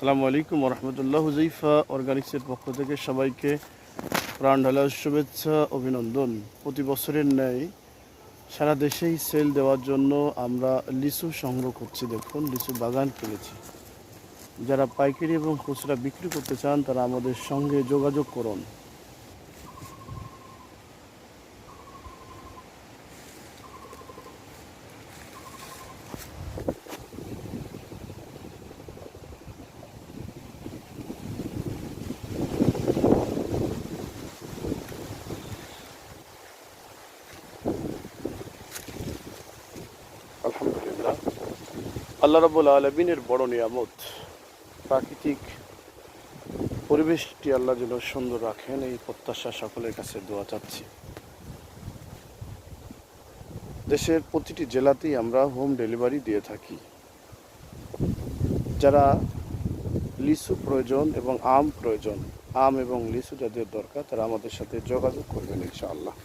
আসসালামু আলাইকুম রহমতুল্লাহ। হুজাইফা অর্গানিক্সের পক্ষ থেকে সবাইকে প্রাণ ঢালা শুভেচ্ছা অভিনন্দন। প্রতি বছরের ন্যায় সারা দেশেই সেল দেওয়ার জন্য আমরা লিচু সংগ্রহ করছি। দেখুন, লিচু বাগান করেছি। যারা পাইকারি এবং খুচরা বিক্রি করতে চান তারা আমাদের সঙ্গে যোগাযোগ করুন। আলহামদুলিল্লাহ, আল্লাহ রাব্বুল আলামিনের বড় নিয়ামত প্রাকৃতিক পরিবেশটি আল্লাহ যেন সুন্দর রাখেন, এই প্রত্যাশা সকলের কাছে দোয়া চাচ্ছি। দেশের প্রতিটি জেলাতেই আমরা হোম ডেলিভারি দিয়ে থাকি। যারা লিচু প্রয়োজন এবং আম প্রয়োজন, আম এবং লিচু যাদের দরকার তারা আমাদের সাথে যোগাযোগ করবেন ইনশাআল্লাহ।